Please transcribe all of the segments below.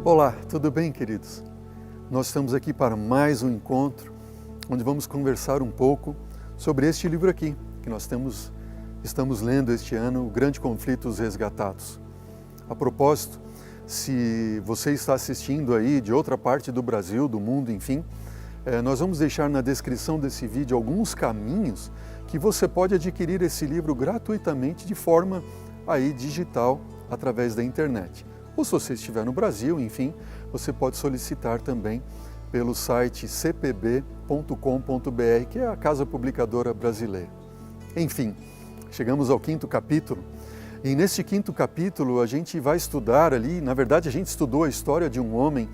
Olá, tudo bem, queridos? Nós estamos aqui para mais um encontro, onde vamos conversar um pouco sobre este livro aqui, que nós estamos lendo este ano, O Grande Conflito dos Resgatados. A propósito, se você está assistindo aí de outra parte do Brasil, do mundo, enfim, nós vamos deixar na descrição desse vídeo alguns caminhos que você pode adquirir esse livro gratuitamente de forma aí digital, através da internet. Ou se você estiver no Brasil, enfim, você pode solicitar também pelo site cpb.com.br, que é a Casa Publicadora Brasileira. Enfim, chegamos ao 5º capítulo, e neste 5º capítulo a gente vai estudar ali, na verdade a gente estudou a história de um homem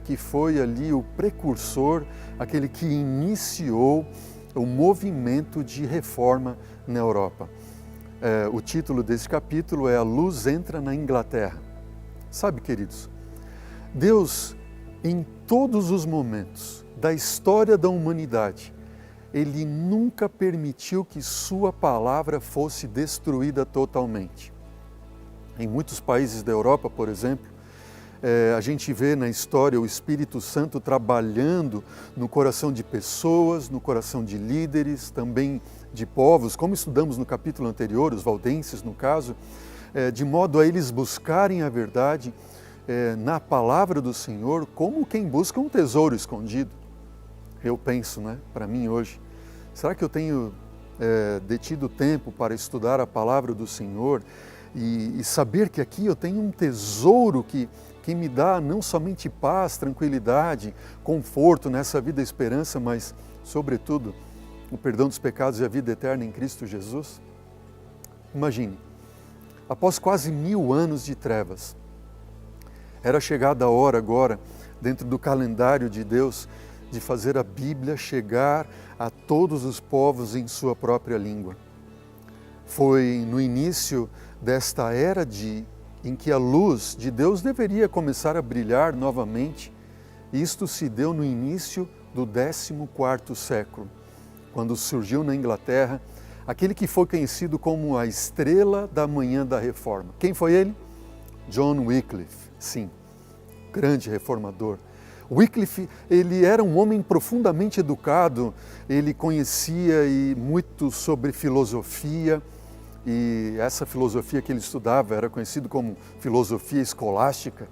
que foi ali o precursor, aquele que iniciou o movimento de reforma na Europa. O título desse capítulo é A Luz Entra na Inglaterra. Sabe, queridos, Deus, em todos os momentos da história da humanidade, Ele nunca permitiu que Sua palavra fosse destruída totalmente. Em muitos países da Europa, por exemplo, a gente vê na história o Espírito Santo trabalhando no coração de pessoas, no coração de líderes, também de povos, como estudamos no capítulo anterior, os valdenses no caso, de modo a eles buscarem a verdade na palavra do Senhor como quem busca um tesouro escondido. Eu penso, para mim hoje, será que eu tenho detido tempo para estudar a palavra do Senhor e saber que aqui eu tenho um tesouro que me dá não somente paz, tranquilidade, conforto nessa vida e esperança, mas, sobretudo, o perdão dos pecados e a vida eterna em Cristo Jesus? Imagine, após quase 1000 anos de trevas, era chegada a hora agora, dentro do calendário de Deus, de fazer a Bíblia chegar a todos os povos em sua própria língua. Foi no início desta era em que a luz de Deus deveria começar a brilhar novamente. Isto se deu no início do 14º século, quando surgiu na Inglaterra aquele que foi conhecido como a estrela da manhã da reforma. Quem foi ele? John Wycliffe, sim, grande reformador. Wycliffe, ele era um homem profundamente educado, ele conhecia muito sobre filosofia, e essa filosofia que ele estudava era conhecido como filosofia escolástica.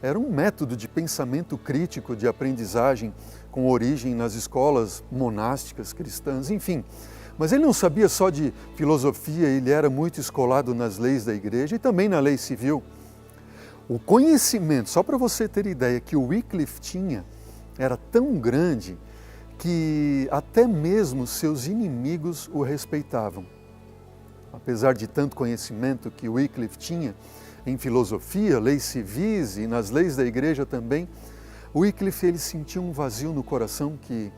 Era um método de pensamento crítico, de aprendizagem, com origem nas escolas monásticas cristãs, enfim. Mas ele não sabia só de filosofia, ele era muito escolado nas leis da igreja e também na lei civil. O conhecimento, só para você ter ideia, que o Wycliffe tinha, era tão grande que até mesmo seus inimigos o respeitavam. Apesar de tanto conhecimento que Wycliffe tinha em filosofia, leis civis e nas leis da igreja também, Wycliffe ele sentiu um vazio no coração que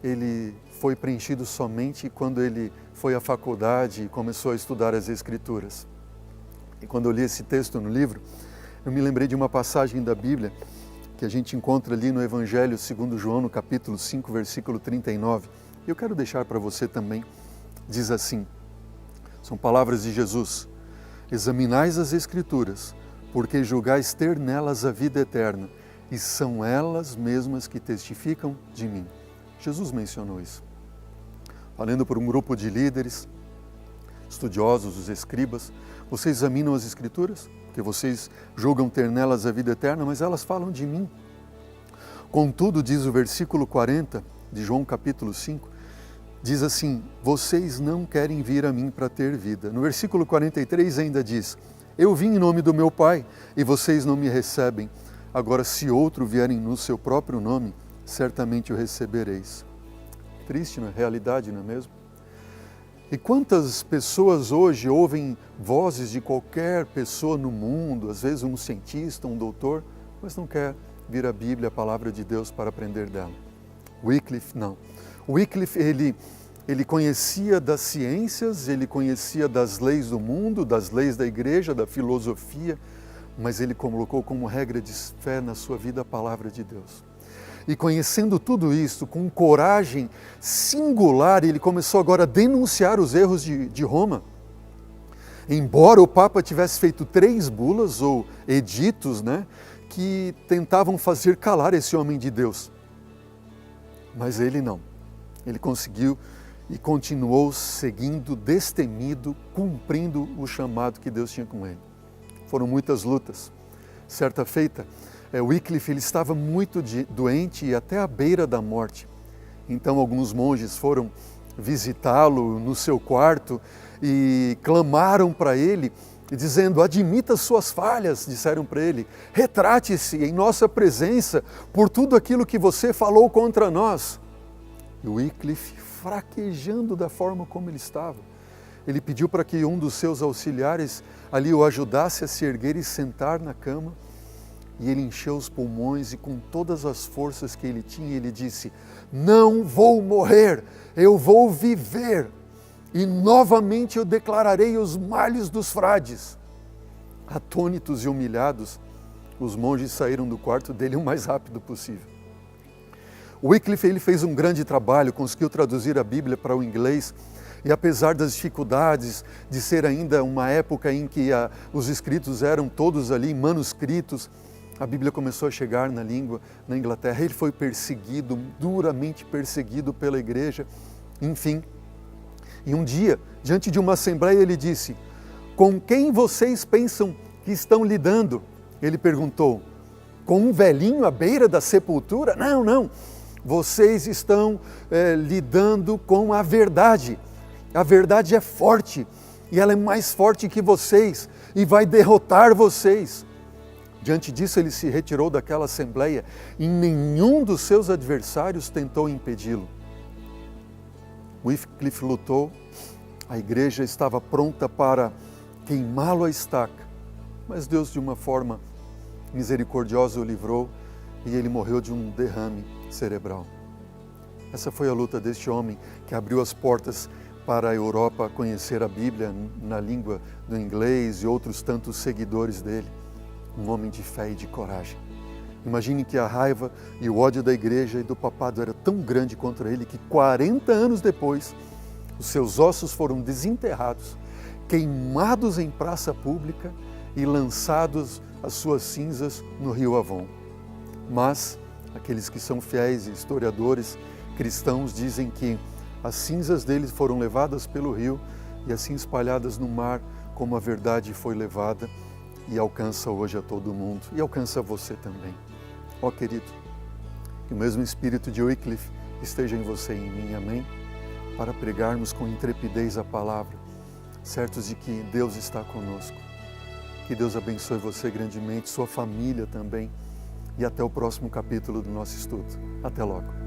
ele foi preenchido somente quando ele foi à faculdade e começou a estudar as Escrituras. E quando eu li esse texto no livro, eu me lembrei de uma passagem da Bíblia que a gente encontra ali no Evangelho segundo João, no capítulo 5, versículo 39. E eu quero deixar para você também. Diz assim, são palavras de Jesus: examinais as Escrituras, porque julgais ter nelas a vida eterna, e são elas mesmas que testificam de mim. Jesus mencionou isso. Falando por um grupo de líderes, estudiosos, os escribas, vocês examinam as Escrituras, porque vocês julgam ter nelas a vida eterna, mas elas falam de mim. Contudo, diz o versículo 40 de João capítulo 5, diz assim, vocês não querem vir a mim para ter vida. No versículo 43 ainda diz, eu vim em nome do meu Pai e vocês não me recebem. Agora, se outro vierem no seu próprio nome, certamente o recebereis. Triste, não é? Realidade, não é mesmo? E quantas pessoas hoje ouvem vozes de qualquer pessoa no mundo, às vezes um cientista, um doutor, mas não quer vir a Bíblia, a palavra de Deus, para aprender dela. Wycliffe, não. Wycliffe, ele conhecia das ciências, ele conhecia das leis do mundo, das leis da igreja, da filosofia, mas ele colocou como regra de fé na sua vida a palavra de Deus. E conhecendo tudo isso, com coragem singular, ele começou agora a denunciar os erros de Roma. Embora o Papa tivesse feito 3 bulas ou editos, que tentavam fazer calar esse homem de Deus. Mas ele não. Ele conseguiu e continuou seguindo destemido, cumprindo o chamado que Deus tinha com ele. Foram muitas lutas. Certa feita, Wycliffe ele estava muito doente e até à beira da morte. Então alguns monges foram visitá-lo no seu quarto e clamaram para ele, dizendo: admita suas falhas, disseram para ele, retrate-se em nossa presença por tudo aquilo que você falou contra nós. E Wycliffe, fraquejando da forma como ele estava, ele pediu para que um dos seus auxiliares ali o ajudasse a se erguer e sentar na cama, e ele encheu os pulmões e com todas as forças que ele tinha, ele disse: não vou morrer, eu vou viver, e novamente eu declararei os males dos frades. Atônitos e humilhados, os monges saíram do quarto dele o mais rápido possível. Wycliffe ele fez um grande trabalho, conseguiu traduzir a Bíblia para o inglês, e apesar das dificuldades de ser ainda uma época em que os escritos eram todos ali manuscritos, a Bíblia começou a chegar na língua na Inglaterra. Ele foi perseguido, duramente perseguido pela igreja, enfim. E um dia, diante de uma assembleia, ele disse: com quem vocês pensam que estão lidando? Ele perguntou: com um velhinho à beira da sepultura? Não, não. Vocês estão lidando com a verdade. A verdade é forte e ela é mais forte que vocês e vai derrotar vocês. Diante disso, ele se retirou daquela assembleia e nenhum dos seus adversários tentou impedi-lo. Wycliffe lutou, a igreja estava pronta para queimá-lo à estaca, mas Deus, de uma forma misericordiosa, o livrou e ele morreu de um derrame cerebral. Essa foi a luta deste homem que abriu as portas para a Europa conhecer a Bíblia na língua do inglês e outros tantos seguidores dele. Um homem de fé e de coragem. Imagine que a raiva e o ódio da igreja e do papado era tão grande contra ele que 40 anos depois, os seus ossos foram desenterrados, queimados em praça pública e lançados as suas cinzas no rio Avon. Mas aqueles que são fiéis e historiadores cristãos dizem que as cinzas deles foram levadas pelo rio e assim espalhadas no mar, como a verdade foi levada e alcança hoje a todo mundo e alcança você também. Ó querido, que o mesmo espírito de Wycliffe esteja em você e em mim, amém? Para pregarmos com intrepidez a palavra, certos de que Deus está conosco. Que Deus abençoe você grandemente, sua família também, e até o próximo capítulo do nosso estudo. Até logo.